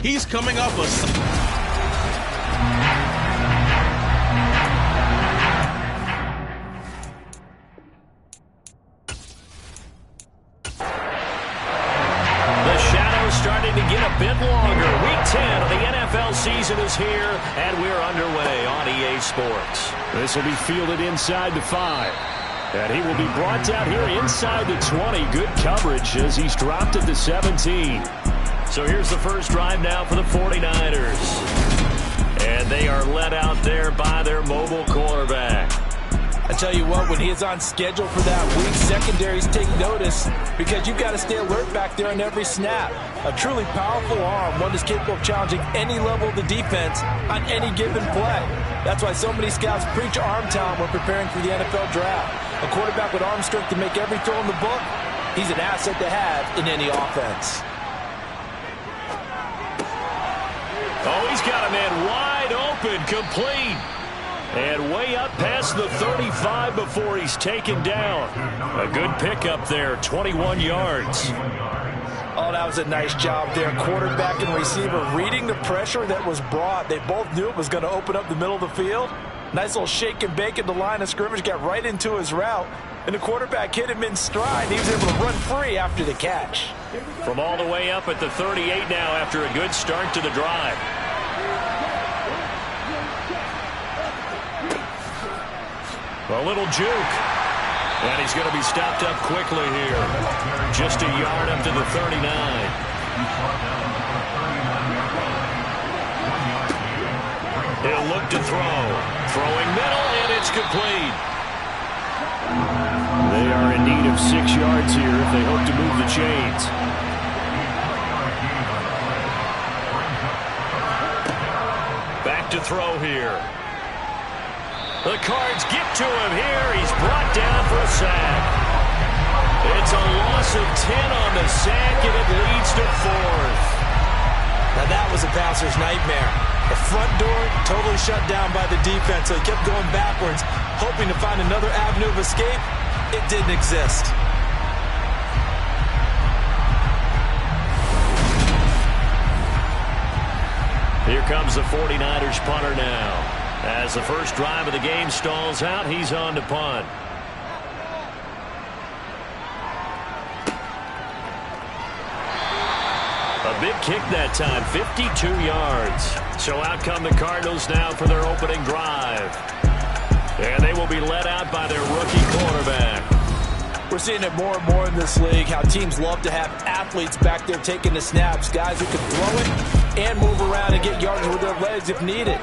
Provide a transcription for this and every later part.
He's coming off a... Starting to get a bit longer. Week 10 of the NFL season is here, and we're underway on EA Sports. This will be fielded inside the 5. And he will be brought down here inside the 20. Good coverage as he's dropped it to 17. So here's the first drive now for the 49ers. And they are led out there by their mobile quarterback. I tell you what, when he is on schedule for that week, secondaries take notice because you've got to stay alert back there on every snap. A truly powerful arm, one that's capable of challenging any level of the defense on any given play. That's why so many scouts preach arm talent when preparing for the NFL draft. A quarterback with arm strength to make every throw in the book, he's an asset to have in any offense. Oh, he's got a man wide open, complete. And way up past the 35 before he's taken down. A good pickup there, 21 yards. Oh, that was a nice job there. Quarterback and receiver reading the pressure that was brought. They both knew it was going to open up the middle of the field. Nice little shake and bake at the line of scrimmage, got right into his route. And the quarterback hit him in stride. He was able to run free after the catch. From all the way up at the 38 now after a good start to the drive. A little juke. And he's going to be stopped up quickly here. Just a yard up to the 39. He'll look to throw. Throwing middle, and it's complete. They are in need of 6 yards here if they hope to move the chains. Back to throw here. The Cards get to him here. He's brought down for a sack. It's a loss of 10 on the sack, and it leads to 4th. Now that was a bouncer's nightmare. The front door totally shut down by the defense, so he kept going backwards, hoping to find another avenue of escape. It didn't exist. Here comes the 49ers punter now. As the first drive of the game stalls out, he's on to punt. A big kick that time, 52 yards. So out come the Cardinals now for their opening drive. And they will be led out by their rookie quarterback. We're seeing it more and more in this league, how teams love to have athletes back there taking the snaps, guys who can throw it and move around and get yards with their legs if needed.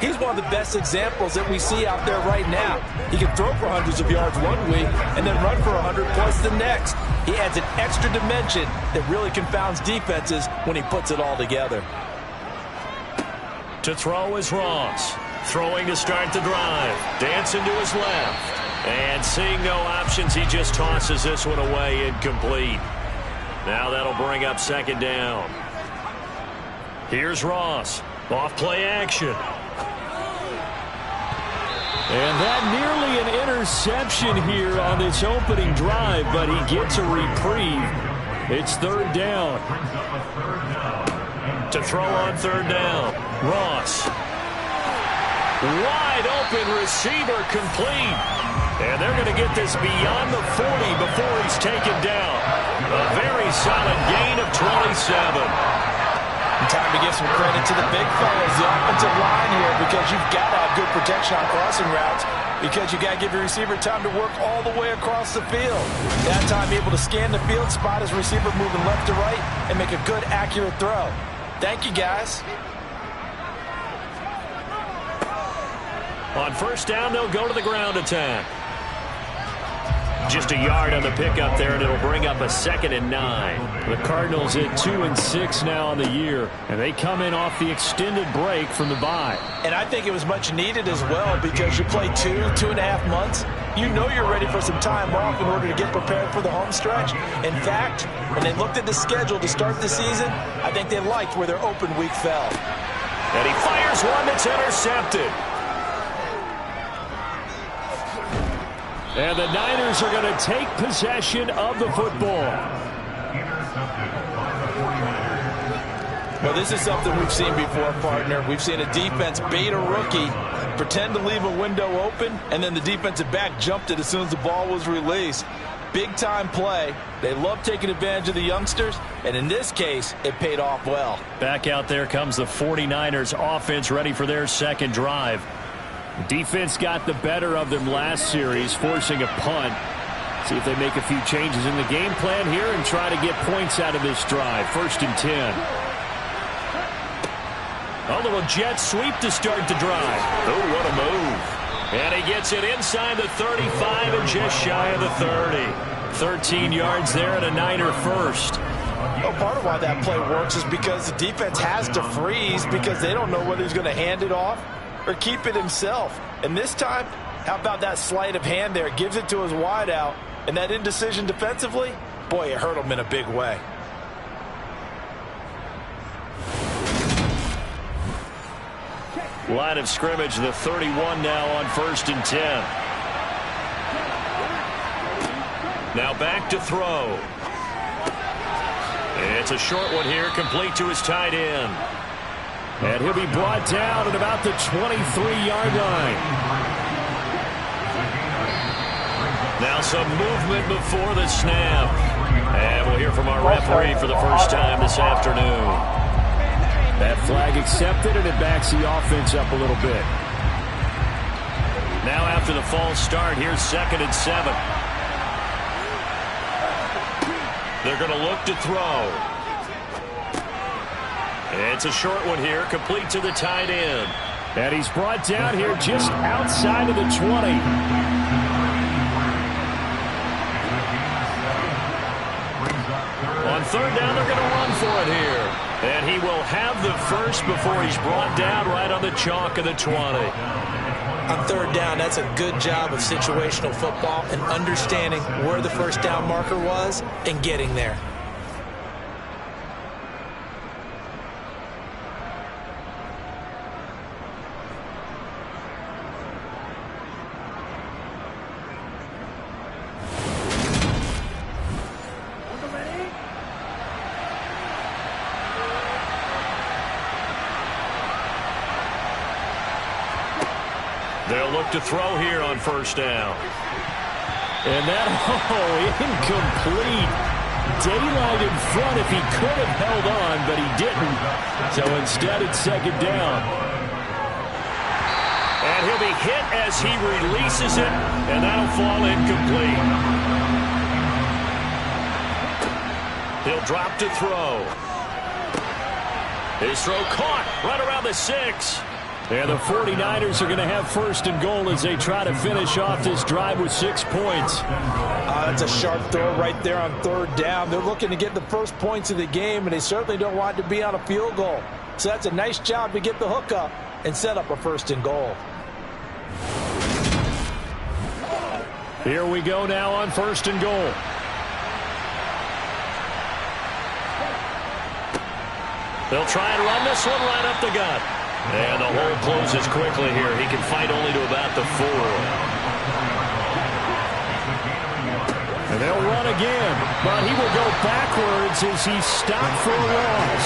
He's one of the best examples that we see out there right now. He can throw for hundreds of yards one week and then run for 100 plus the next. He adds an extra dimension that really confounds defenses when he puts it all together. To throw is Ross. Throwing to start the drive. Dancing to his left. And seeing no options, he just tosses this one away incomplete. Now that'll bring up second down. Here's Ross. Off play action. And that nearly an interception here on this opening drive, but he gets a reprieve. It's third down. To throw on third down, Ross. Wide open receiver complete. And they're going to get this beyond the 40 before he's taken down. A very solid gain of 27. Time to give some credit to the big fellas, the offensive line here, because you've got to have good protection on crossing routes, because you got to give your receiver time to work all the way across the field. That time able to scan the field, spot his receiver moving left to right, and make a good, accurate throw. Thank you, guys. On first down, they'll go to the ground attack. Just a yard on the pickup there, and it'll bring up a 2nd and 9. The Cardinals at 2-6 now on the year, and they come in off the extended break from the bye. And I think it was much needed as well, because you play 2.5 months. You know you're ready for some time off in order to get prepared for the home stretch. In fact, when they looked at the schedule to start the season, I think they liked where their open week fell. And he fires one that's intercepted. And the Niners are going to take possession of the football. Well, this is something we've seen before, partner. We've seen a defense bait a rookie, pretend to leave a window open, and then the defensive back jumped it as soon as the ball was released. Big-time play. They love taking advantage of the youngsters, and in this case, it paid off well. Back out there comes the 49ers offense ready for their second drive. Defense got the better of them last series, forcing a punt. See if they make a few changes in the game plan here and try to get points out of this drive. 1st and 10. A little jet sweep to start the drive. Oh, what a move. And he gets it inside the 35 and just shy of the 30. 13 yards there and a Niner first. Well, part of why that play works is because the defense has to freeze because they don't know whether he's going to hand it off or keep it himself. And this time, how about that sleight of hand there? Gives it to his wideout. And that indecision defensively, boy, it hurt him in a big way. Line of scrimmage, the 31 now on 1st and 10. Now back to throw. It's a short one here, complete to his tight end. And he'll be brought down at about the 23-yard line. Now some movement before the snap. And we'll hear from our referee for the first time this afternoon. That flag accepted, and it backs the offense up a little bit. Now after the false start, here's 2nd and 7. They're going to look to throw. It's a short one here, complete to the tight end. And he's brought down here just outside of the 20. On 3rd down, they're going to run for it here. And he will have the first before he's brought down right on the chalk of the 20. On 3rd down, that's a good job of situational football and understanding where the first down marker was and getting there. They'll look to throw here on 1st down. And that, incomplete. Daylight in front if he could have held on, but he didn't. So instead, it's 2nd down. And he'll be hit as he releases it, and that'll fall incomplete. He'll drop to throw. His throw caught right around the 6. And the 49ers are going to have 1st and goal as they try to finish off this drive with 6 points. That's a sharp throw right there on 3rd down. They're looking to get the first points of the game, and they certainly don't want to be on a field goal. So that's a nice job to get the hook up and set up a 1st and goal. Here we go now on 1st and goal. They'll try and run this one right up the gut. And the hole closes quickly here. He can fight only to about the 4. And they'll run again, but he will go backwards as he's stopped for a loss.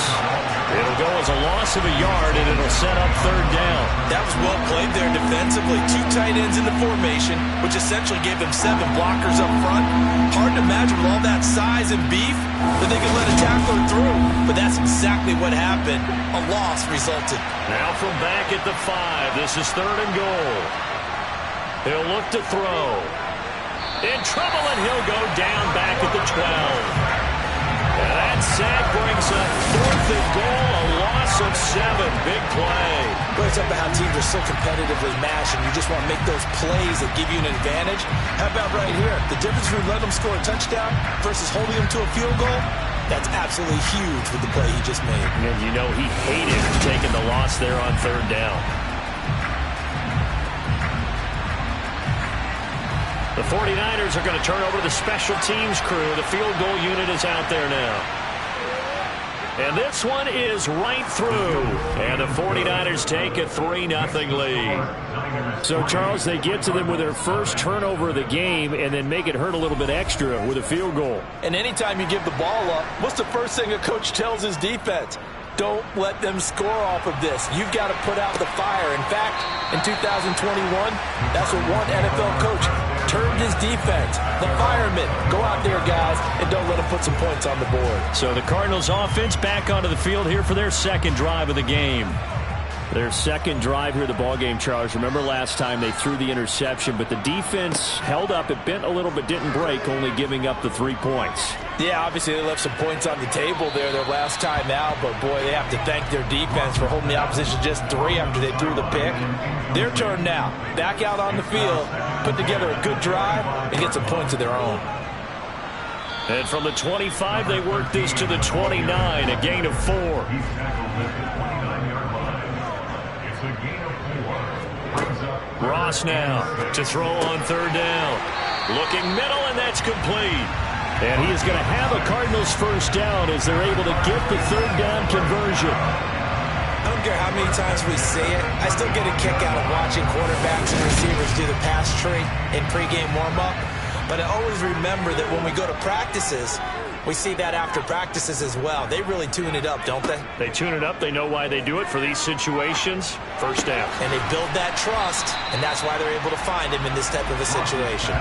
It'll go as a loss of a yard, and it'll set up 3rd down. That was well played there defensively. 2 tight ends in the formation, which essentially gave them 7 blockers up front. Hard to imagine with all that size and beef that they could let a tackler through. But that's exactly what happened. A loss resulted. Now from back at the 5, this is 3rd and goal. He'll look to throw. In trouble, and he'll go down back at the 12. And that sack brings up 4th and goal, a loss of 7. Big play. But it's up to how teams are so competitively matched, and you just want to make those plays that give you an advantage. How about right here? The difference between letting them score a touchdown versus holding them to a field goal, that's absolutely huge with the play he just made. And you know he hated taking the loss there on 3rd down. The 49ers are going to turn over to the special teams crew. The field goal unit is out there now. And this one is right through. And the 49ers take a 3-0 lead. So, Charles, they get to them with their first turnover of the game and then make it hurt a little bit extra with a field goal. And anytime you give the ball up, what's the first thing a coach tells his defense? Don't let them score off of this. You've got to put out the fire. In fact, in 2021, that's what one NFL coach termed his defense. The firemen. Go out there, guys, and don't let them put some points on the board. So the Cardinals offense back onto the field here for their second drive of the game. Their second drive here of the ballgame, Charles. Remember last time they threw the interception, but the defense held up. It bent a little but didn't break, only giving up the 3 points. Yeah, obviously they left some points on the table there their last time out, but boy, they have to thank their defense for holding the opposition just 3 after they threw the pick. Their turn now. Back out on the field, put together a good drive, and get some points of their own. And from the 25, they work this to the 29, a gain of 4. Ross now to throw on third down. Looking middle, and that's complete. And he is going to have a Cardinals first down as they're able to get the third down conversion. I don't care how many times we say it, I still get a kick out of watching quarterbacks and receivers do the pass tree in pregame warm-up. But I always remember that when we go to practices, we see that after practices as well. They really tune it up, don't they? They tune it up. They know why they do it for these situations. First down. And they build that trust, and that's why they're able to find him in this type of a situation.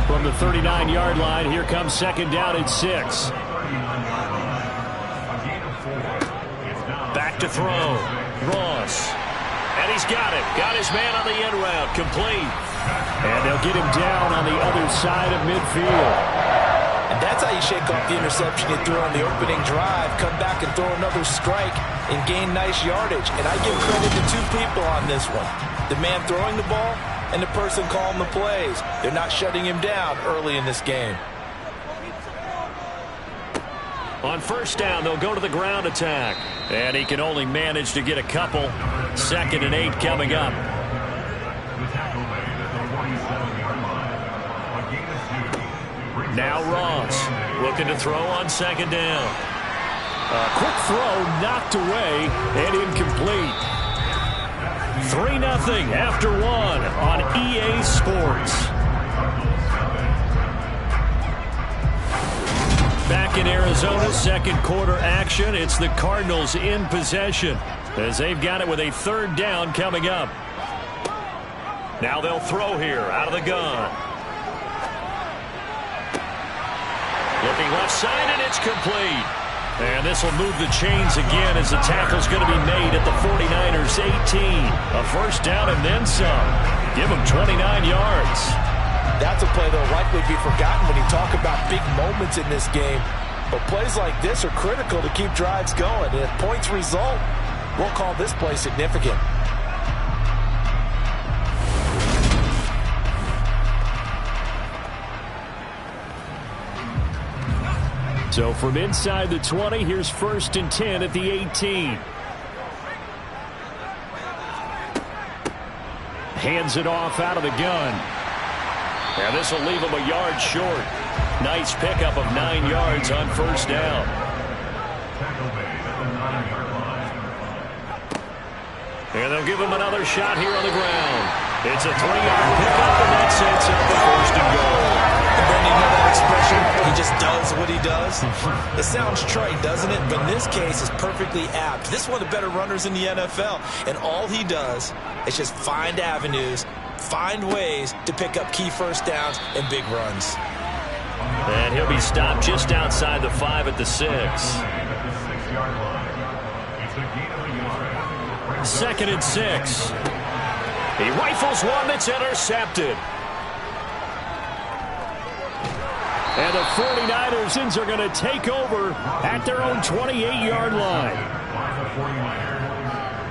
From the 39-yard line, here comes second down and 6. Back to throw. Ross. And he's got it. Got his man on the end route. Complete. And they'll get him down on the other side of midfield. And that's how you shake off the interception you threw on the opening drive. Come back and throw another strike and gain nice yardage. And I give credit to 2 people on this one. The man throwing the ball and the person calling the plays. They're not shutting him down early in this game. On first down, they'll go to the ground attack. And he can only manage to get a couple. 2nd and 8 coming up. Now Ross looking to throw on second down. A quick throw knocked away and incomplete. 3-0 after 1 on EA Sports. Back in Arizona, second quarter action. It's the Cardinals in possession as they've got it with a third down coming up. Now they'll throw here out of the gun. Looking left side, and it's complete. And this will move the chains again as the tackle's going to be made at the 49ers 18. A first down and then some. Give them 29 yards. That's a play that will likely be forgotten when you talk about big moments in this game. But plays like this are critical to keep drives going. And if points result, we'll call this play significant. So from inside the 20, here's 1st and 10 at the 18. Hands it off out of the gun. And this will leave him a yard short. Nice pickup of 9 yards on first down. And they'll give him another shot here on the ground. It's a 3-yard pickup, and that sets up the 1st and goal. Brandon, you know that expression? He just does what he does. It sounds trite, doesn't it? But in this case, it's perfectly apt. This is one of the better runners in the NFL. And all he does is just find avenues, find ways to pick up key first downs and big runs. And he'll be stopped just outside the 5 at the 6. 2nd and 6. He rifles one that's intercepted. And the 49ers are going to take over at their own 28-yard line.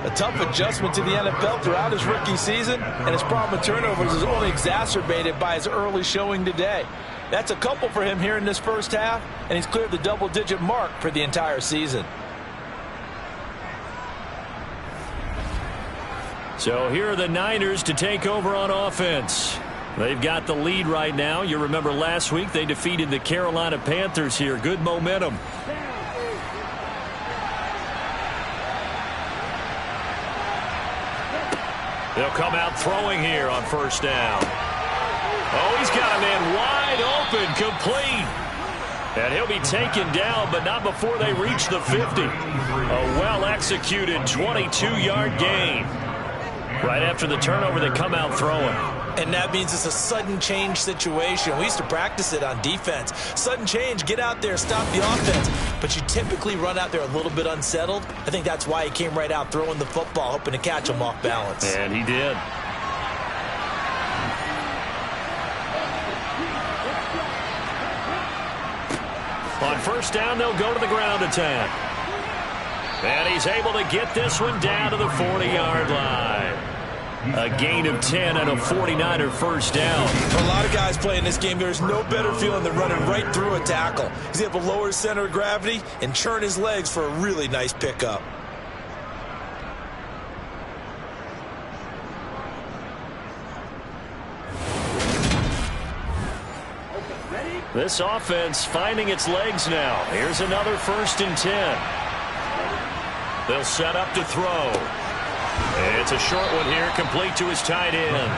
A tough adjustment to the NFL throughout his rookie season, and his problem with turnovers is only exacerbated by his early showing today. That's a couple for him here in this first half, and he's cleared the double-digit mark for the entire season. So here are the Niners to take over on offense. They've got the lead right now. You remember last week they defeated the Carolina Panthers here. Good momentum. They'll come out throwing here on first down. Oh, he's got a man wide open, complete. And he'll be taken down, but not before they reach the 50. A well-executed 22-yard gain. Right after the turnover, they come out throwing. And that means it's a sudden change situation. We used to practice it on defense. Sudden change, get out there, stop the offense. But you typically run out there a little bit unsettled. I think that's why he came right out throwing the football, hoping to catch him off balance. And he did. On first down, they'll go to the ground attack. And he's able to get this one down to the 40-yard line. A gain of 10 and a 49er first down. For a lot of guys playing this game, there's no better feeling than running right through a tackle. He's able to lower his center of gravity and churn his legs for a really nice pickup. This offense finding its legs now. Here's another 1st and 10. They'll set up to throw. It's a short one here, complete to his tight end.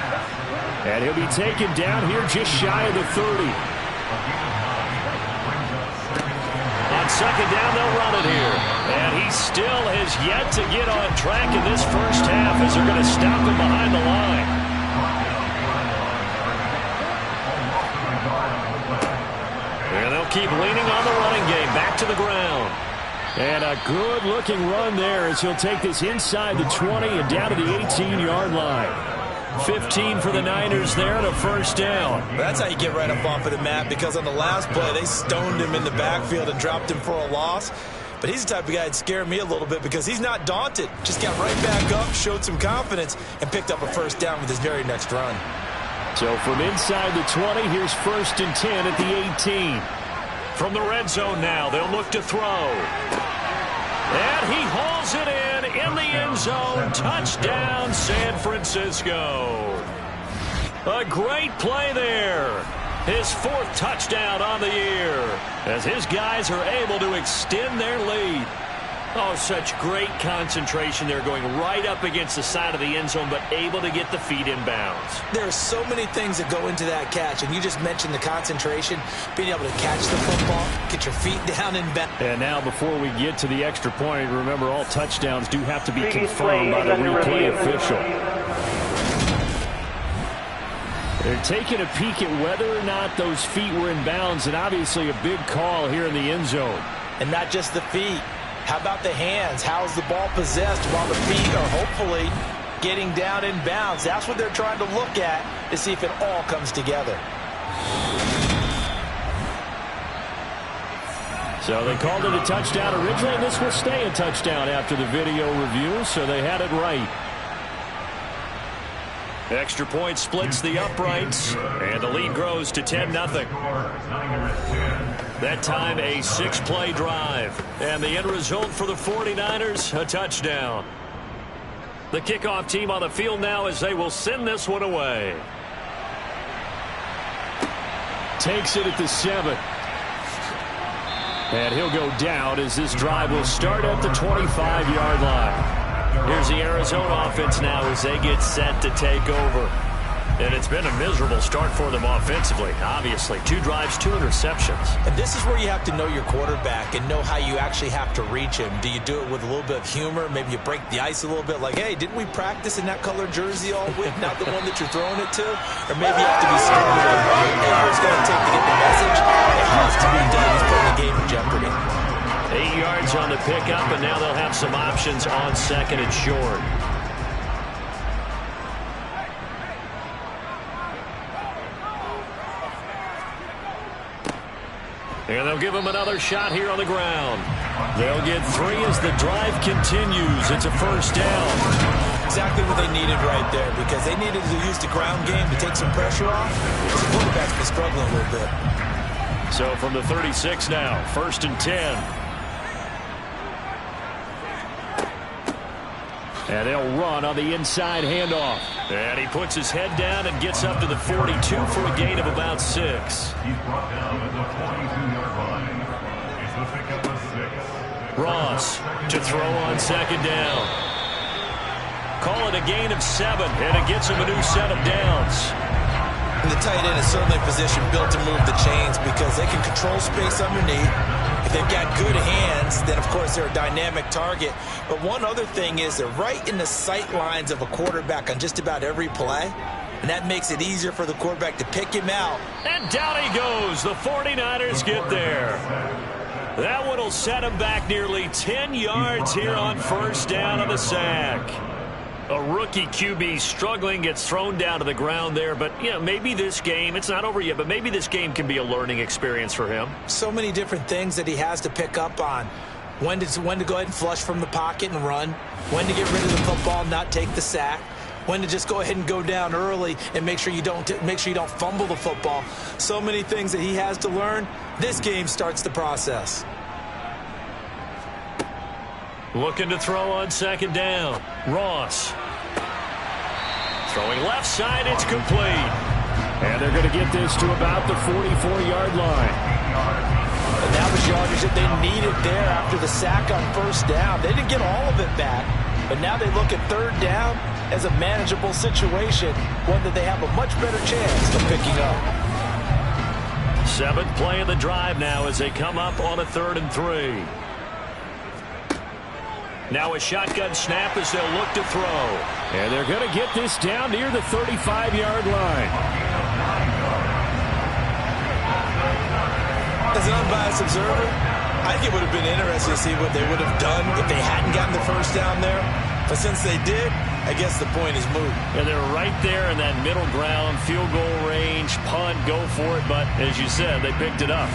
And he'll be taken down here just shy of the 30. On second down, they'll run it here. And he still has yet to get on track in this first half as they're going to stop him behind the line. And they'll keep leaning on the running game. Back to the ground. And a good-looking run there as he'll take this inside the 20 and down to the 18-yard line. 15 for the Niners there and a first down. That's how you get right up off of the mat, because on the last play, they stoned him in the backfield and dropped him for a loss. But he's the type of guy that scared me a little bit because he's not daunted. Just got right back up, showed some confidence, and picked up a first down with his very next run. So from inside the 20, here's 1st and 10 at the 18. From the red zone now, they'll look to throw. And he hauls it in the end zone. Touchdown, San Francisco. A great play there. His 4th touchdown on the year as his guys are able to extend their lead. Oh, such great concentration. They're going right up against the side of the end zone, but able to get the feet in bounds. There are so many things that go into that catch, and you just mentioned the concentration, being able to catch the football, get your feet down in bounds. And now before we get to the extra point, remember all touchdowns do have to be confirmed by the replay official. They're taking a peek at whether or not those feet were in bounds, and obviously a big call here in the end zone. And not just the feet. How about the hands? How's the ball possessed while the feet are hopefully getting down in bounds? That's what they're trying to look at to see if it all comes together. So they called it a touchdown originally, and this will stay a touchdown after the video review, so they had it right. Extra point splits the uprights, and the lead grows to 10-0. That time a 6-play drive, and the end result for the 49ers, a touchdown. The kickoff team on the field now as they will send this one away. Takes it at the 7. And he'll go down as this drive will start at the 25-yard line. Here's the Arizona offense now as they get set to take over. And it's been a miserable start for them offensively, obviously. 2 drives, 2 interceptions. And this is where you have to know your quarterback and know how you actually have to reach him. Do you do it with a little bit of humor? Maybe you break the ice a little bit, like, hey, didn't we practice in that colored jersey all week? Not the one that you're throwing it to? Or maybe you have to be smart with whatever it's going to take to get the message. It has to be done. He's putting the game in jeopardy. 8 yards on the pickup, and now they'll have some options on second and short. And they'll give him another shot here on the ground. They'll get 3 as the drive continues. It's a first down. Exactly what they needed right there, because they needed to use the ground game to take some pressure off. The quarterback's been struggling a little bit. So from the 36 now, 1st and 10. And they'll run on the inside handoff. And he puts his head down and gets up to the 42 for a gain of about 6. He's brought down at the 22-yard line. It's the pickup of 6. Ross to throw on second down. Call it a gain of 7, and it gets him a new set of downs. And the tight end is certainly a position built to move the chains because they can control space underneath. If they've got good hands, then, of course, they're a dynamic target. But one other thing is they're right in the sight lines of a quarterback on just about every play. And that makes it easier for the quarterback to pick him out. And down he goes. The 49ers get there. That one will set him back nearly 10 yards here on first down on the sack. A rookie QB struggling, gets thrown down to the ground there. But, you know, maybe this game, it's not over yet, but maybe this game can be a learning experience for him. So many different things that he has to pick up on. When to go ahead and flush from the pocket and run. When to get rid of the football and not take the sack. When to just go ahead and go down early and make sure you don't fumble the football. So many things that he has to learn. This game starts the process. Looking to throw on second down. Ross. Throwing left side, it's complete. And they're going to get this to about the 44-yard line. And that was yardage that they needed there after the sack on first down. They didn't get all of it back, but now they look at third down as a manageable situation, one that they have a much better chance of picking up. Seventh play of the drive now as they come up on a 3rd and 3. Now a shotgun snap as they'll look to throw. And they're going to get this down near the 35-yard line. As an unbiased observer, I think it would have been interesting to see what they would have done if they hadn't gotten the first down there. But since they did, I guess the point is moot. And they're right there in that middle ground, field goal range, punt, go for it. But as you said, they picked it up.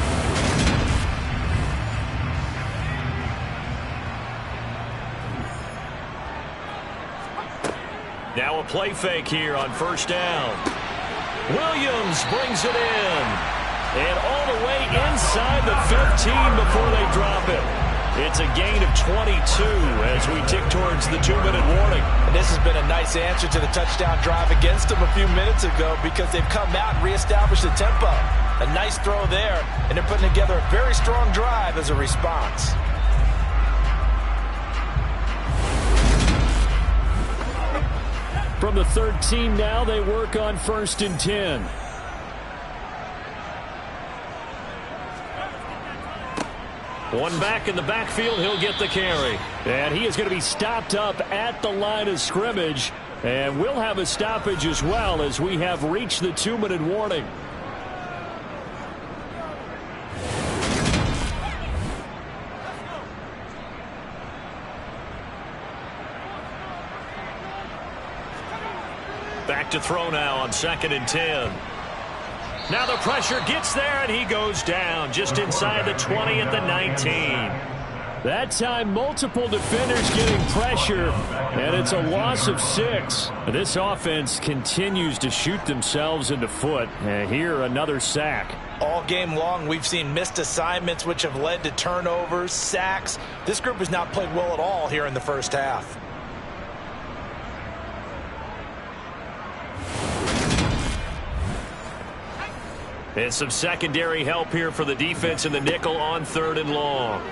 Now a play fake here on first down. Williams brings it in. And all the way inside the 15 before they drop it. It's a gain of 22 as we tick towards the 2-minute warning. And this has been a nice answer to the touchdown drive against them a few minutes ago because they've come out and reestablished the tempo. A nice throw there, and they're putting together a very strong drive as a response. From the 13 now, they work on 1st and 10. One back in the backfield, he'll get the carry. And he is going to be stopped up at the line of scrimmage. And we'll have a stoppage as well as we have reached the 2-minute warning. Back to throw now on 2nd and 10. Now the pressure gets there, and he goes down just inside the 20 at the 19. That time, multiple defenders getting pressure, and it's a loss of 6. This offense continues to shoot themselves in the foot. And here, another sack. All game long, we've seen missed assignments, which have led to turnovers, sacks. This group has not played well at all here in the first half. And some secondary help here for the defense in the nickel on 3rd and long.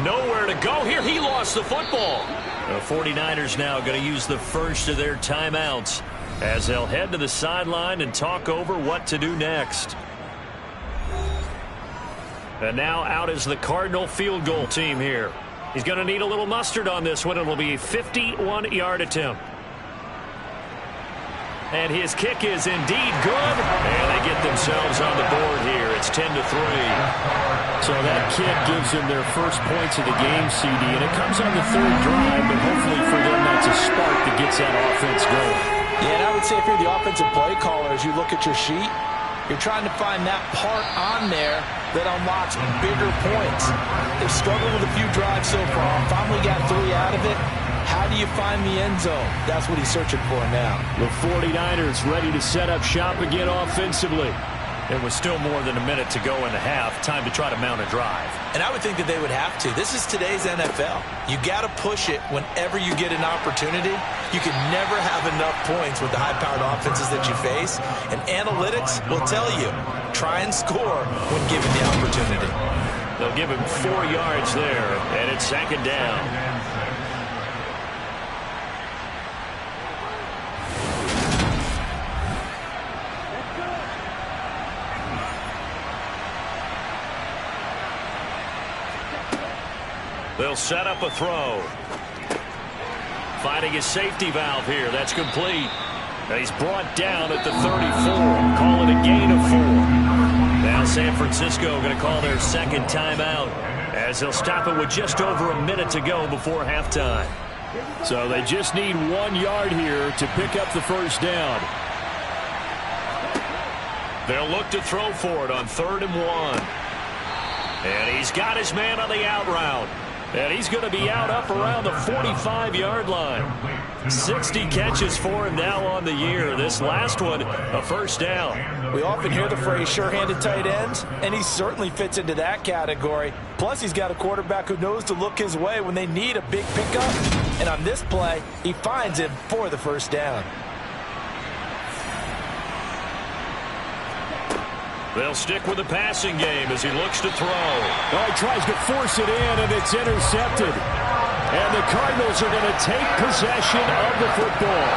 Nowhere to go here. He lost the football. The 49ers now going to use the first of their timeouts as they'll head to the sideline and talk over what to do next. And now out is the Cardinal field goal team here. He's going to need a little mustard on this one. It'll be a 51-yard attempt. And his kick is indeed good. And they get themselves on the board here. It's 10-3. So that kick gives them their first points of the game, CD. And it comes on the 3rd drive, but hopefully for them that's a spark that gets that offense going. Yeah, and I would say if you're the offensive play caller, as you look at your sheet, you're trying to find that part on there that unlocks bigger points. They've struggled with a few drives so far. Finally got 3 out of it. How do you find the end zone? That's what he's searching for now. The 49ers ready to set up shop again offensively. It was still more than a minute to go in the half. Time to try to mount a drive. And I would think that they would have to. This is today's NFL. You got to push it whenever you get an opportunity. You can never have enough points with the high-powered offenses that you face. And analytics will tell you, try and score when given the opportunity. They'll give him 4 yards there, and it's 2nd down. They'll set up a throw. Finding his safety valve here. That's complete. And he's brought down at the 34. Call it a gain of 4. Now San Francisco going to call their second timeout as they'll stop it with just over a minute to go before halftime. So they just need 1 yard here to pick up the first down. They'll look to throw for it on 3rd and 1. And he's got his man on the out route. And he's going to be out up around the 45-yard line. 60 catches for him now on the year. This last one, a first down. We often hear the phrase sure-handed tight ends, and he certainly fits into that category. Plus, he's got a quarterback who knows to look his way when they need a big pickup. And on this play, he finds him for the first down. They'll stick with the passing game as he looks to throw. Oh, he tries to force it in, and it's intercepted. And the Cardinals are going to take possession of the football.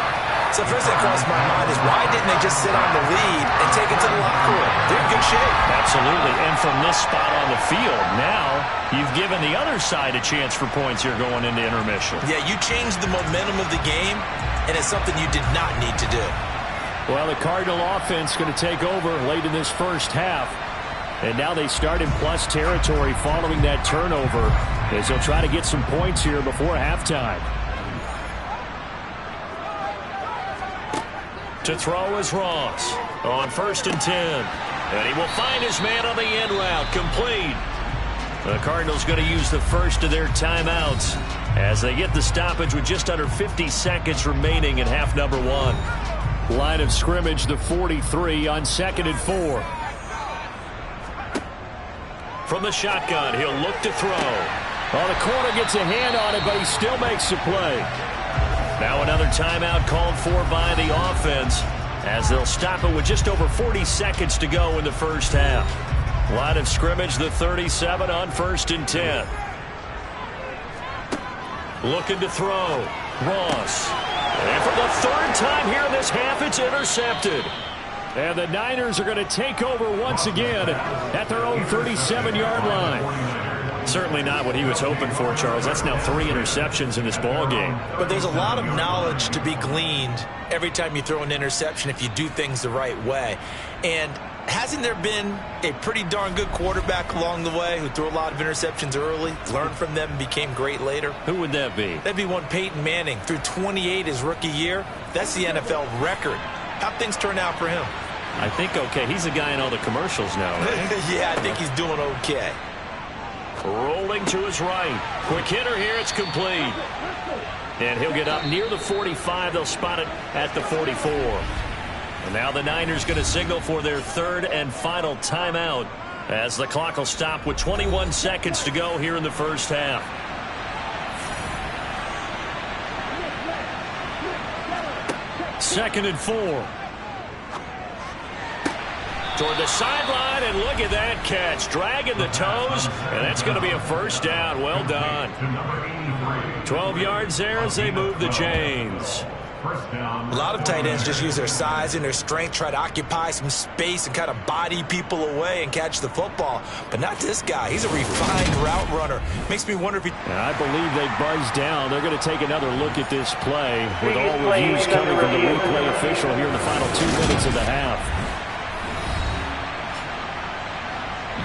So first thing crossed my mind is why didn't they just sit on the lead and take it to the locker room? They're in good shape. Absolutely. And from this spot on the field, now you've given the other side a chance for points here going into intermission. Yeah, you changed the momentum of the game, and it's something you did not need to do. Well, the Cardinal offense going to take over late in this first half. And now they start in plus territory following that turnover as they'll try to get some points here before halftime. To throw is Ross on 1st and 10. And he will find his man on the in route, complete. The Cardinals going to use the first of their timeouts as they get the stoppage with just under 50 seconds remaining in half number 1. Line of scrimmage, the 43 on 2nd and 4. From the shotgun, he'll look to throw. Well, the corner gets a hand on it, but he still makes the play. Now another timeout called for by the offense as they'll stop it with just over 40 seconds to go in the first half. Line of scrimmage, the 37 on 1st and 10. Looking to throw. Ross. And for the 3rd time here in this half, it's intercepted. And the Niners are going to take over once again at their own 37-yard line. Certainly not what he was hoping for, Charles. That's now 3 interceptions in this ball game. But there's a lot of knowledge to be gleaned every time you throw an interception if you do things the right way. And hasn't there been a pretty darn good quarterback along the way who threw a lot of interceptions early, learned from them, and became great later? Who would that be? That'd be one Peyton Manning. Threw 28 his rookie year. That's the NFL record. How'd things turn out for him? I think okay. He's a guy in all the commercials now, right? Yeah, I think he's doing okay. Rolling to his right. Quick hitter here. It's complete. And he'll get up near the 45. They'll spot it at the 44. And now the Niners going to signal for their 3rd and final timeout as the clock will stop with 21 seconds to go here in the first half. Second and 4. Toward the sideline, and look at that catch. Dragging the toes, and that's going to be a first down. Well done. 12 yards there as they move the chains. A lot of tight ends just use their size and their strength, try to occupy some space and kind of body people away and catch the football. But not this guy. He's a refined route runner. Makes me wonder if he... I believe they buzzed down. They're going to take another look at this play with all reviews coming from the replay official here in the final 2 minutes of the half.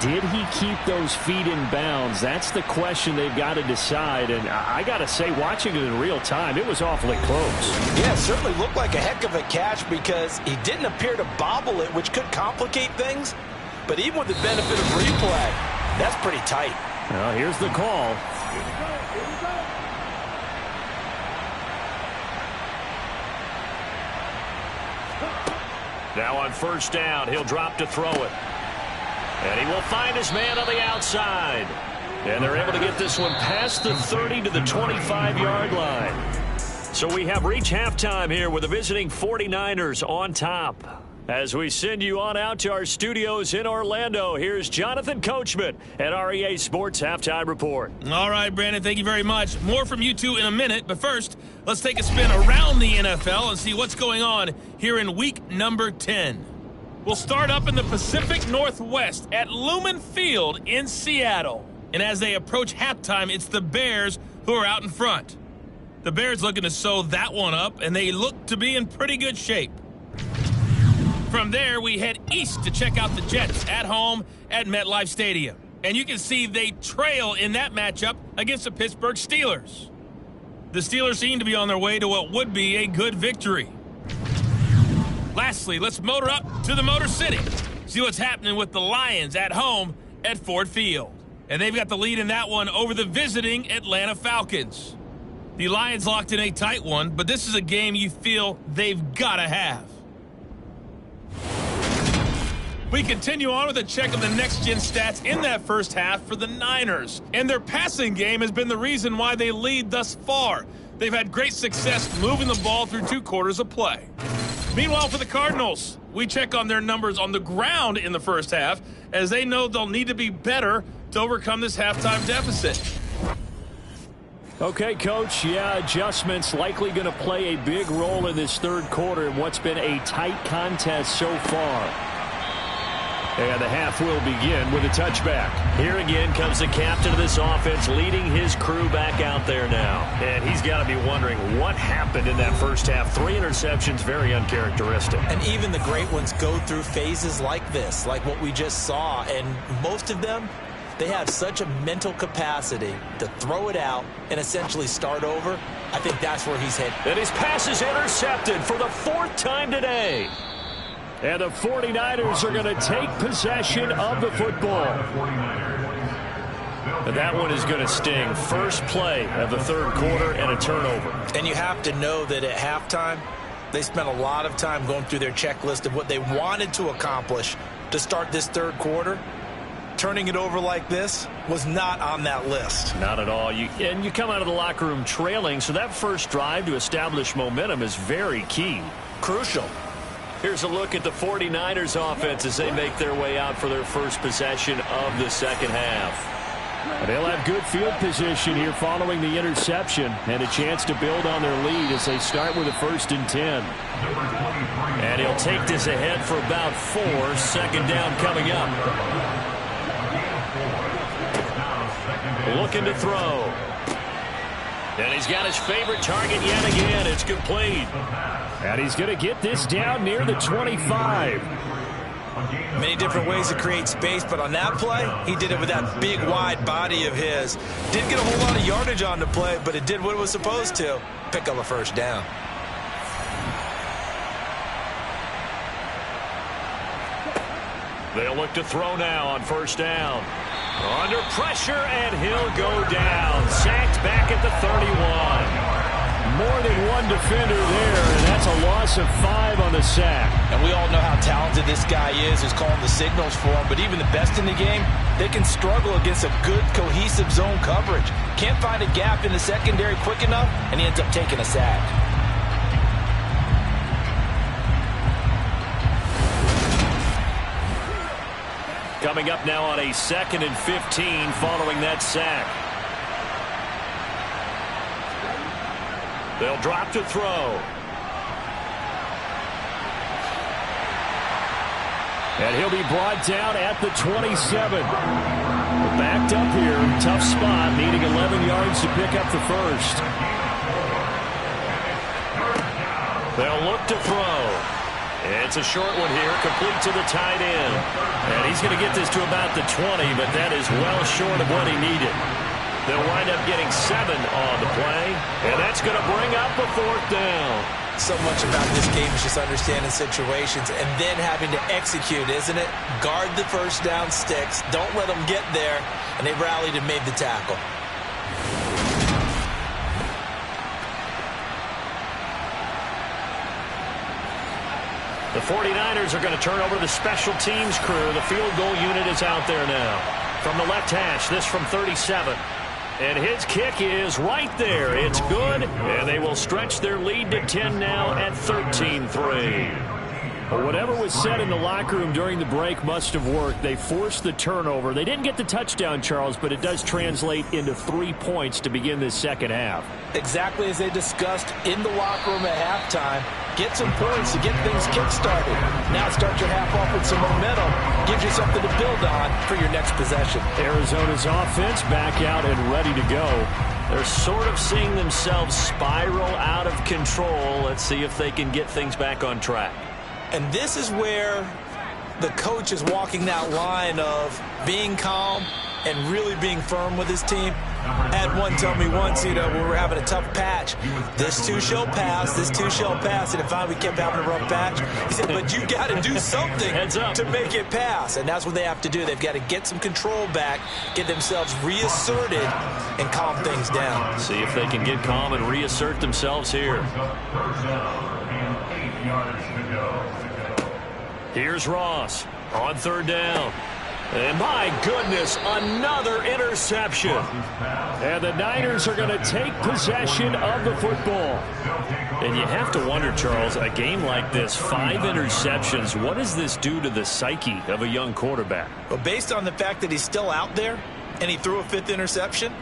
Did he keep those feet in bounds? That's the question they've got to decide. And I got to say, watching it in real time, it was awfully close. Yeah, it certainly looked like a heck of a catch because he didn't appear to bobble it, which could complicate things. But even with the benefit of replay, that's pretty tight. Well, here's the call. Now on first down, he'll drop to throw it. And he will find his man on the outside. And they're able to get this one past the 30 to the 25-yard line. So we have reached halftime here with the visiting 49ers on top. As we send you on out to our studios in Orlando, here's Jonathan Coachman at REA Sports Halftime Report. All right, Brandon, thank you very much. More from you two in a minute, but first, let's take a spin around the NFL and see what's going on here in week number 10. We'll start up in the Pacific Northwest at Lumen Field in Seattle. And as they approach halftime, it's the Bears who are out in front. The Bears looking to sew that one up, and they look to be in pretty good shape. From there, we head east to check out the Jets at home at MetLife Stadium. And you can see they trail in that matchup against the Pittsburgh Steelers. The Steelers seem to be on their way to what would be a good victory. Lastly, let's motor up to the Motor City. See what's happening with the Lions at home at Ford Field. And they've got the lead in that one over the visiting Atlanta Falcons. The Lions locked in a tight one, but this is a game you feel they've got to have. We continue on with a check of the next-gen stats in that first half for the Niners. And their passing game has been the reason why they lead thus far. They've had great success moving the ball through 2 quarters of play. Meanwhile, for the Cardinals, we check on their numbers on the ground in the first half, as they know they'll need to be better to overcome this halftime deficit. Okay, Coach, adjustments likely going to play a big role in this third quarter in what's been a tight contest so far. And the half will begin with a touchback. Here again comes the captain of this offense, leading his crew back out there now. And he's got to be wondering what happened in that first half. 3 interceptions, very uncharacteristic. And even the great ones go through phases like this, like what we just saw. And most of them, they have such a mental capacity to throw it out and essentially start over. I think that's where he's headed. And his pass is intercepted for the 4th time today. And the 49ers are going to take possession of the football. And that one is going to sting. First play of the third quarter and a turnover. And you have to know that at halftime, they spent a lot of time going through their checklist of what they wanted to accomplish to start this third quarter. Turning it over like this was not on that list. Not at all. You come out of the locker room trailing, so that first drive to establish momentum is very key. Crucial. Here's a look at the 49ers offense as they make their way out for their first possession of the second half. They'll have good field position here following the interception and a chance to build on their lead as they start with a 1st and 10. And he'll take this ahead for about 4. Second down coming up. Looking to throw. And he's got his favorite target yet again. It's complete. And he's going to get this down near the 25. Many different ways to create space, but on that play, he did it with that big, wide body of his. Didn't get a whole lot of yardage on the play, but it did what it was supposed to. Pick up a first down. They'll look to throw now on first down. Under pressure, and he'll go down. Sacked back at the 31. More than one defender there, and that's a loss of 5 on the sack. And we all know how talented this guy is who's calling the signals for him, but even the best in the game, they can struggle against a good, cohesive zone coverage. Can't find a gap in the secondary quick enough, and he ends up taking a sack. Coming up now on a 2nd and 15 following that sack. They'll drop to throw. And he'll be brought down at the 27. Backed up here. Tough spot. Needing 11 yards to pick up the first. They'll look to throw. It's a short one here. Complete to the tight end. And he's going to get this to about the 20, but that is well short of what he needed. They'll wind up getting 7 on the play, and that's going to bring up a 4th down. So much about this game is just understanding situations and then having to execute, isn't it? Guard the first down sticks. Don't let them get there, and they rallied and made the tackle. The 49ers are going to turn over the special teams crew. The field goal unit is out there now. From the left hash, this from 37. And his kick is right there. It's good, and they will stretch their lead to 10 now at 13-3. But whatever was said in the locker room during the break must have worked. They forced the turnover. They didn't get the touchdown, Charles, but it does translate into 3 points to begin this second half. Exactly as they discussed in the locker room at halftime. Get some points to get things kick-started. Now start your half off with some momentum. Gives you something to build on for your next possession. Arizona's offense back out and ready to go. They're sort of seeing themselves spiral out of control. Let's see if they can get things back on track. And this is where the coach is walking that line of being calm and really being firm with his team. I had one tell me once, when we were having a tough patch, this too shall pass, this too shall pass. And if finally we kept having a rough patch, he said, but you got to do something to make it pass. And that's what they have to do. They've got to get some control back, get themselves reasserted, and calm things down. See if they can get calm and reassert themselves here. Here's Ross on third down. And my goodness, another interception. And the Niners are going to take possession of the football. And you have to wonder, Charles, a game like this, 5 interceptions, what does this do to the psyche of a young quarterback? Well, based on the fact that he's still out there and he threw a 5th interception,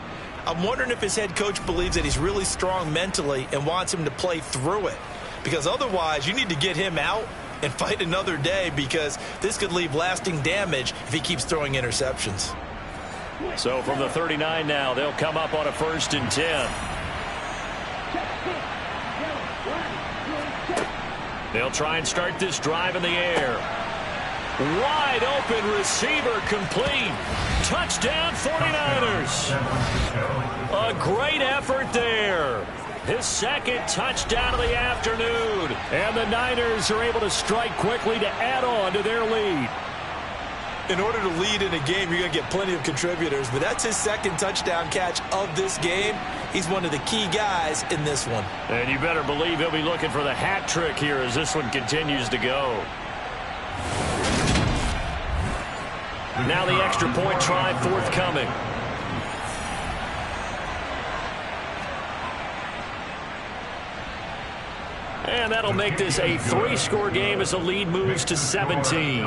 I'm wondering if his head coach believes that he's really strong mentally and wants him to play through it. Because otherwise, you need to get him out and fight another day, because this could leave lasting damage if he keeps throwing interceptions. So from the 39 now, they'll come up on a 1st and 10. They'll try and start this drive in the air. Wide open receiver complete. Touchdown 49ers. A great effort there. His 2nd touchdown of the afternoon. And the Niners are able to strike quickly to add on to their lead. In order to lead in a game, you're going to get plenty of contributors, but that's his 2nd touchdown catch of this game. He's one of the key guys in this one. And you better believe he'll be looking for the hat trick here as this one continues to go. Now the extra point try forthcoming. And that'll make this a 3-score game as the lead moves to 17.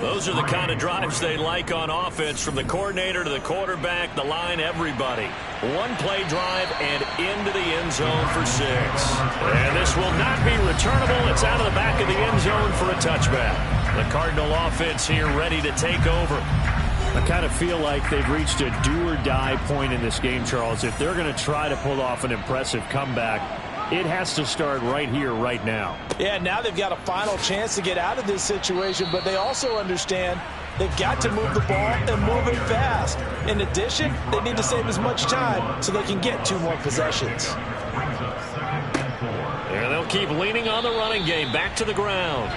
Those are the kind of drives they like on offense, from the coordinator to the quarterback, the line, everybody. 1-play drive and into the end zone for 6. And this will not be returnable. It's out of the back of the end zone for a touchback. The Cardinal offense here ready to take over. I kind of feel like they've reached a do-or-die point in this game, Charles. If they're going to try to pull off an impressive comeback, it has to start right here, right now. Yeah, now they've got a final chance to get out of this situation, but they also understand they've got to move the ball and move it fast. In addition, they need to save as much time so they can get 2 more possessions. And they'll keep leaning on the running game, back to the ground.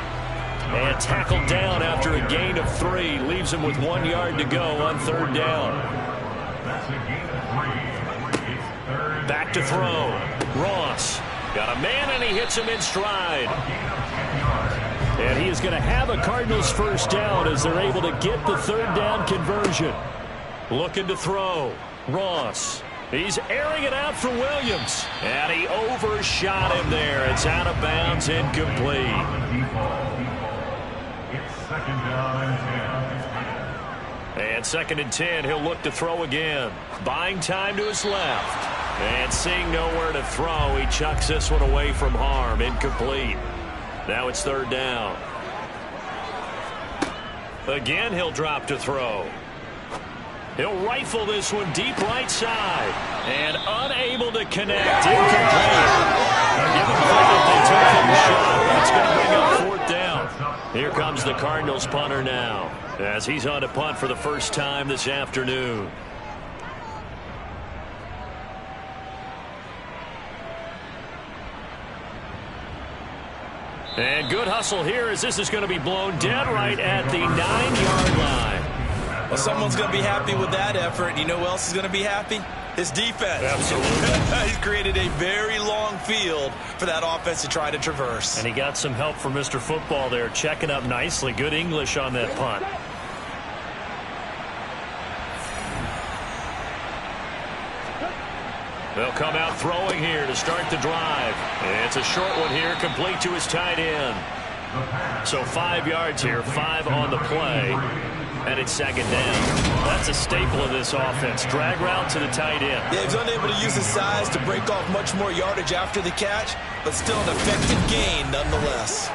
And tackled down after a gain of 3. Leaves him with 1 yard to go on 3rd down. Back to throw. Ross got a man, and he hits him in stride. And he is going to have a Cardinals 1st down as they're able to get the 3rd down conversion. Looking to throw. Ross. He's airing it out for Williams. And he overshot him there. It's out of bounds, incomplete. It's 2nd down and 10. And 2nd and 10, he'll look to throw again. Buying time to his left. And seeing nowhere to throw, he chucks this one away from harm. Incomplete. Now it's 3rd down. Again, he'll drop to throw. He'll rifle this one deep right side. And unable to connect. Incomplete. Give him credit, they took him shot. That's going to bring up 4th down. Here comes the Cardinals punter now, as he's on to punt for the first time this afternoon. And good hustle here, as this is going to be blown dead right at the 9-yard line. Well, someone's going to be happy with that effort. You know who else is going to be happy? His defense. Absolutely. He's created a very long field for that offense to try to traverse. And he got some help from Mr. Football there, checking up nicely. Good English on that punt. They'll come out throwing here to start the drive. It's a short one here, complete to his tight end. So 5 yards here, 5 on the play, and it's second down. That's a staple of this offense. Drag route to the tight end. Yeah, he's unable to use his size to break off much more yardage after the catch, but still an effective gain nonetheless.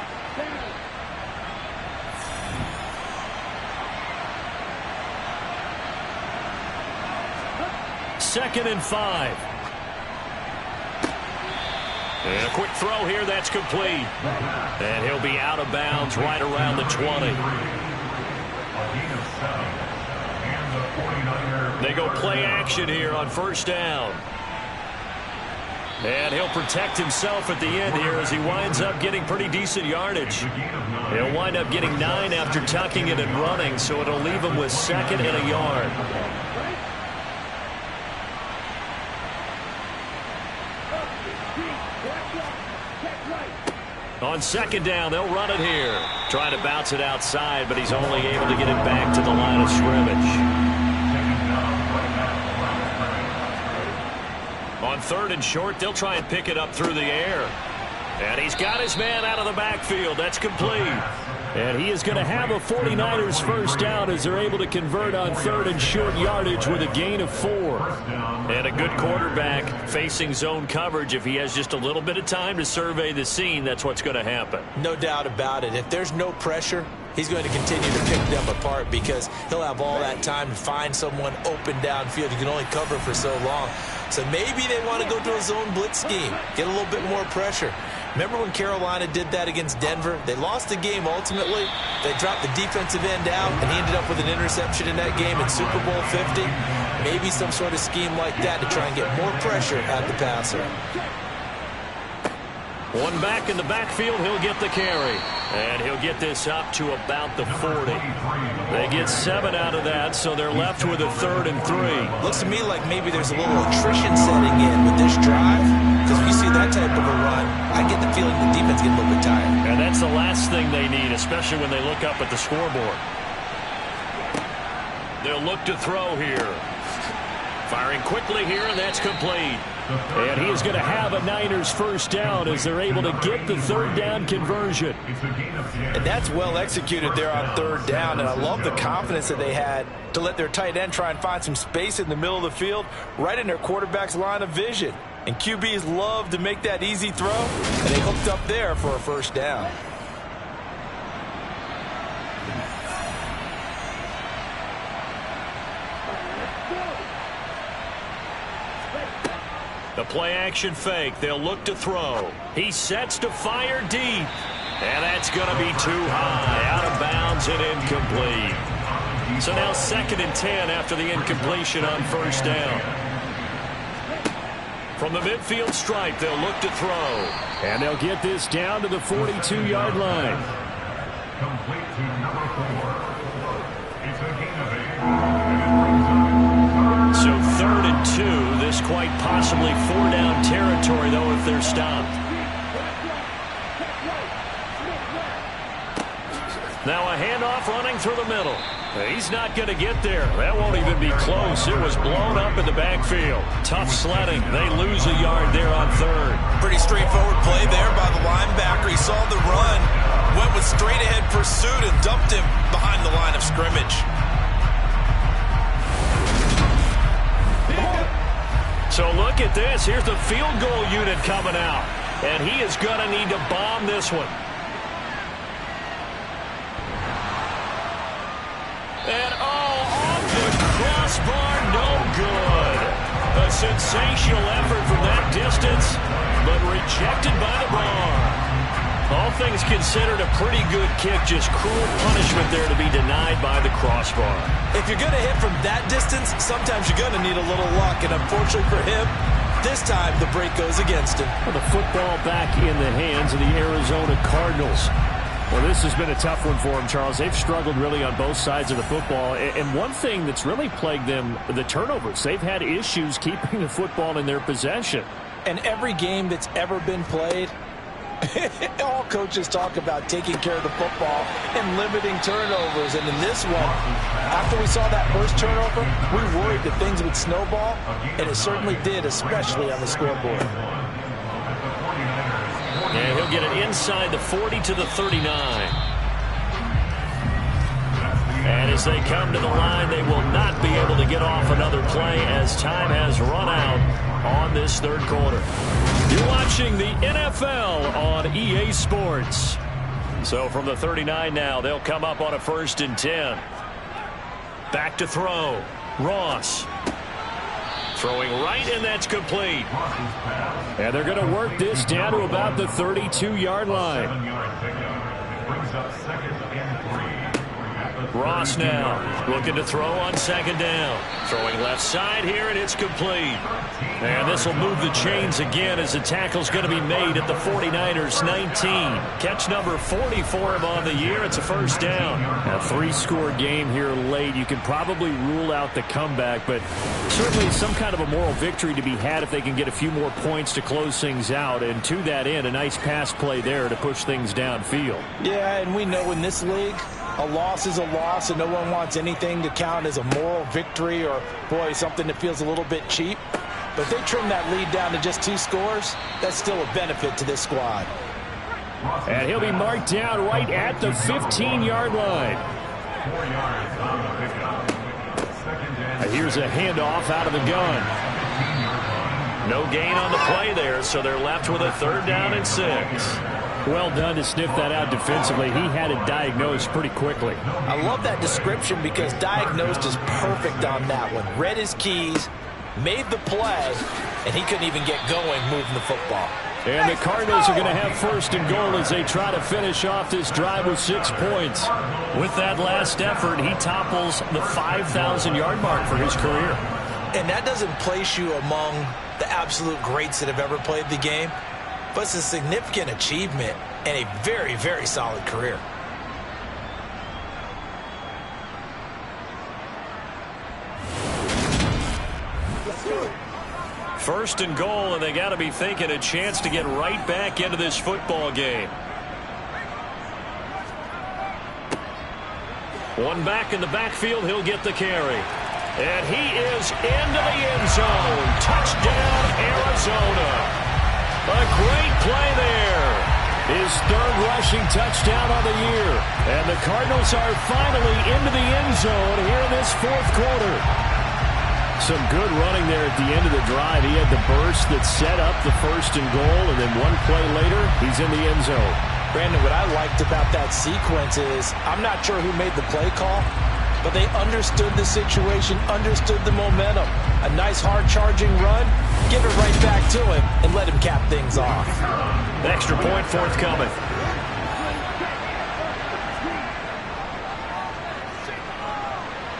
Second and 5. And a quick throw here, that's complete. And he'll be out of bounds right around the 20. They go play action here on first down. And he'll protect himself at the end here as he winds up getting pretty decent yardage. He'll wind up getting 9 after tucking it and running, so it'll leave him with 2nd and a yard. On second down, they'll run it here. Trying to bounce it outside, but he's only able to get it back to the line of scrimmage. On 3rd and short, they'll try and pick it up through the air. And he's got his man out of the backfield. That's complete. And he is going to have a 49ers first down as they're able to convert on 3rd and short yardage with a gain of 4. And a good quarterback facing zone coverage. If he has just a little bit of time to survey the scene, that's what's going to happen. No doubt about it. If there's no pressure, he's going to continue to pick them apart because he'll have all that time to find someone open downfield. He can only cover for so long. So maybe they want to go to a zone blitz scheme, get a little bit more pressure. Remember when Carolina did that against Denver? They lost the game ultimately. They dropped the defensive end out, and he ended up with an interception in that game in Super Bowl 50. Maybe some sort of scheme like that to try and get more pressure at the passer. One back in the backfield, he'll get the carry. And he'll get this up to about the 40. They get 7 out of that, so they're left with a 3rd and 3. Looks to me like maybe there's a little attrition setting in with this drive. Because when you see that type of a run, I get the feeling the defense gets a little bit tired. And that's the last thing they need, especially when they look up at the scoreboard. They'll look to throw here. Firing quickly here, and that's complete. And he is going to have a Niners first down as they're able to get the 3rd down conversion. And that's well executed there on 3rd down, and I love the confidence that they had to let their tight end try and find some space in the middle of the field, right in their quarterback's line of vision. And QBs love to make that easy throw, and they hooked up there for a first down. The play-action fake. They'll look to throw. He sets to fire deep. And that's going to be too high. Out of bounds and incomplete. So now 2nd and 10 after the incompletion on first down. From the midfield stripe, they'll look to throw. And they'll get this down to the 42-yard line. Complete to number 4. It's a gain of 8. So 3rd and 2. This quite possibly 4-down territory, though, if they're stopped. Now a handoff running through the middle. He's not going to get there. That won't even be close. It was blown up in the backfield. Tough sledding. They lose a yard there on 3rd. Pretty straightforward play there by the linebacker. He saw the run, went with straight-ahead pursuit, and dumped him behind the line of scrimmage. So look at this. Here's the field goal unit coming out. And he is going to need to bomb this one. And off the crossbar, no good. A sensational effort from that distance, but rejected by the bar. All things considered, a pretty good kick. Just cruel punishment there to be denied by the crossbar. If you're going to hit from that distance, sometimes you're going to need a little luck. And unfortunately for him, this time the break goes against him. Well, the football back in the hands of the Arizona Cardinals. Well, this has been a tough one for them, Charles. They've struggled really on both sides of the football. And one thing that's really plagued them, the turnovers. They've had issues keeping the football in their possession. And every game that's ever been played, All coaches talk about taking care of the football and limiting turnovers. And in this one, after we saw that first turnover, we worried that things would snowball, and it certainly did, especially on the scoreboard. And he'll get it inside the 40 to the 39. And as they come to the line, they will not be able to get off another play as time has run out on this third quarter. You're watching the NFL on EA Sports. So from the 39 now, they'll come up on a 1st and 10. Back to throw. Ross. Throwing right, and that's complete. And they're going to work this down to about the 32-yard line. 7-yard pickup. It brings up 2nd and 3. Ross now looking to throw on 2nd down. Throwing left side here, and it's complete. And this will move the chains again as the tackle's going to be made at the 49ers 19. Catch number 40 for him on the year. It's a 1st down. A 3-score game here late. You can probably rule out the comeback, but certainly some kind of a moral victory to be had if they can get a few more points to close things out. And to that end, a nice pass play there to push things downfield. Yeah, and we know in this league, a loss is a loss, and no one wants anything to count as a moral victory or, boy, something that feels a little bit cheap. But if they trim that lead down to just 2 scores, that's still a benefit to this squad. And he'll be marked down right at the 15-yard line. 4 yards on the pickup. 2nd and Here's a handoff out of the gun. No gain on the play there, so they're left with a 3rd down and 6. Well done to sniff that out defensively. He had it diagnosed pretty quickly. I love that description because diagnosed is perfect on that one. Read his keys, made the play, and he couldn't even get going moving the football. And the Cardinals are going to have 1st and goal as they try to finish off this drive with 6 points. With that last effort, he topples the 5,000-yard mark for his career. And that doesn't place you among the absolute greats that have ever played the game, but it's a significant achievement and a very, very solid career. First and goal, and they got to be thinking a chance to get right back into this football game. One back in the backfield, he'll get the carry. And he is into the end zone. Touchdown, Arizona. A great play there. His 3rd rushing touchdown of the year. And the Cardinals are finally into the end zone here in this 4th quarter. Some good running there at the end of the drive. He had the burst that set up the 1st and goal, and then one play later, he's in the end zone. Brandon, what I liked about that sequence is I'm not sure who made the play call, but they understood the situation, understood the momentum. A nice hard-charging run, give it right back to him, and let him cap things off. Extra point forthcoming.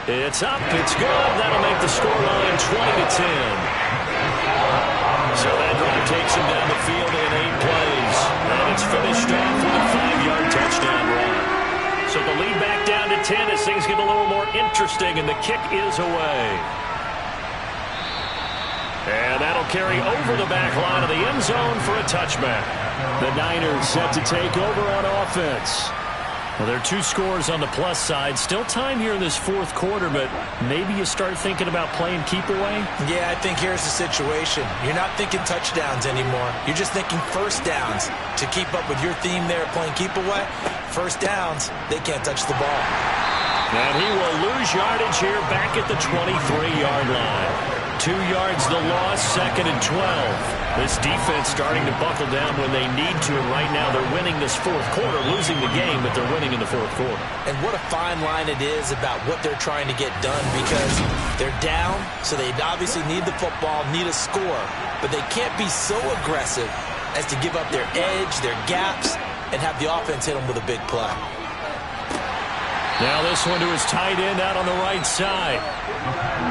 It's up, it's good. That'll make the scoreline 20-10. So that drive takes him down the field in 8 plays. And it's finished off with a 5-yard touchdown run. So the lead back down to 10 as things get a little more interesting, and the kick is away. And that'll carry over the back line of the end zone for a touchback. The Niners set to take over on offense. Well, there are 2 scores on the plus side. Still time here in this 4th quarter, but maybe you start thinking about playing keep away? Yeah, I think here's the situation. You're not thinking touchdowns anymore. You're just thinking 1st downs. To keep up with your theme there, playing keep away, 1st downs, they can't touch the ball. And he will lose yardage here back at the 23-yard line. 2 yards the loss, 2nd and 12. This defense starting to buckle down when they need to, and right now they're winning this 4th quarter, losing the game, but they're winning in the 4th quarter. And what a fine line it is about what they're trying to get done, because they're down, so they obviously need the football, need a score, but they can't be so aggressive as to give up their edge, their gaps, and have the offense hit them with a big play. Now this one to his tight end out on the right side.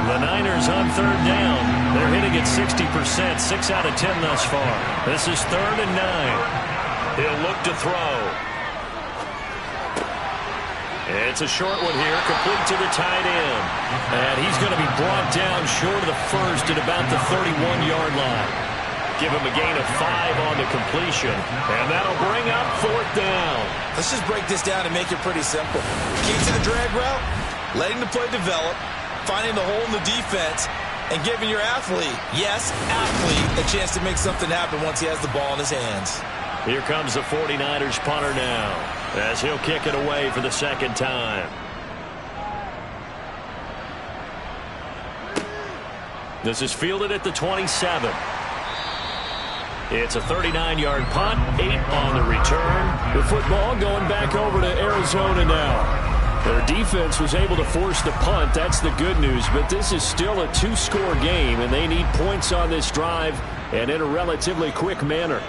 The Niners on 3rd down. They're hitting at 60%, 6 out of 10 thus far. This is 3rd and 9. He'll look to throw. It's a short one here, complete to the tight end. And he's going to be brought down short of the 1st at about the 31-yard line. give him a gain of 5 on the completion. And that'll bring up 4th down. Let's just break this down and make it pretty simple. Key to the drag route, letting the play develop, finding the hole in the defense, and giving your athlete, yes, athlete, a chance to make something happen once he has the ball in his hands. Here comes the 49ers punter now, as he'll kick it away for the 2nd time. This is fielded at the 27. It's a 39-yard punt, 8 on the return. The football going back over to Arizona now. Their defense was able to force the punt. That's the good news. But this is still a 2-score game, and they need points on this drive and in a relatively quick manner.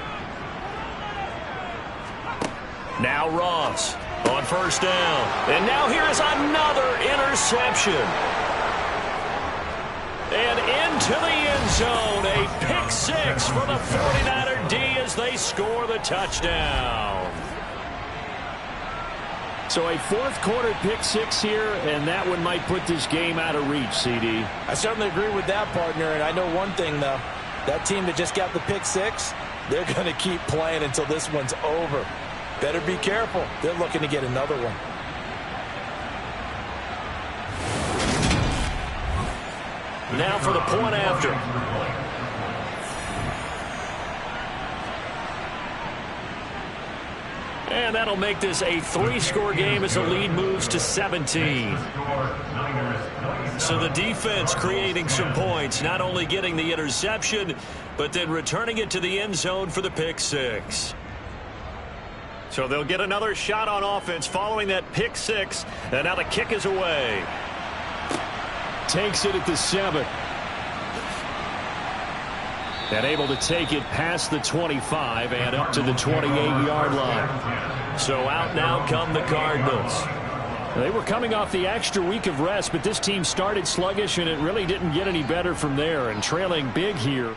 Now Ross on 1st down. And now here is another interception. And into the end zone, a pick 6 for the 49er D as they score the touchdown. So a 4th quarter pick 6 here, and that one might put this game out of reach, CD. I certainly agree with that, partner, and I know one thing, though. That team that just got the pick 6, they're going to keep playing until this one's over. Better be careful. They're looking to get another one. Now for the point after. And that'll make this a 3-score game as the lead moves to 17. So the defense creating some points, not only getting the interception, but then returning it to the end zone for the pick 6. So they'll get another shot on offense following that pick 6, and now the kick is away. Takes it at the 7. And able to take it past the 25 and up to the 28-yard line. So out now come the Cardinals. They were coming off the extra week of rest, but this team started sluggish, and it really didn't get any better from there, and trailing big here.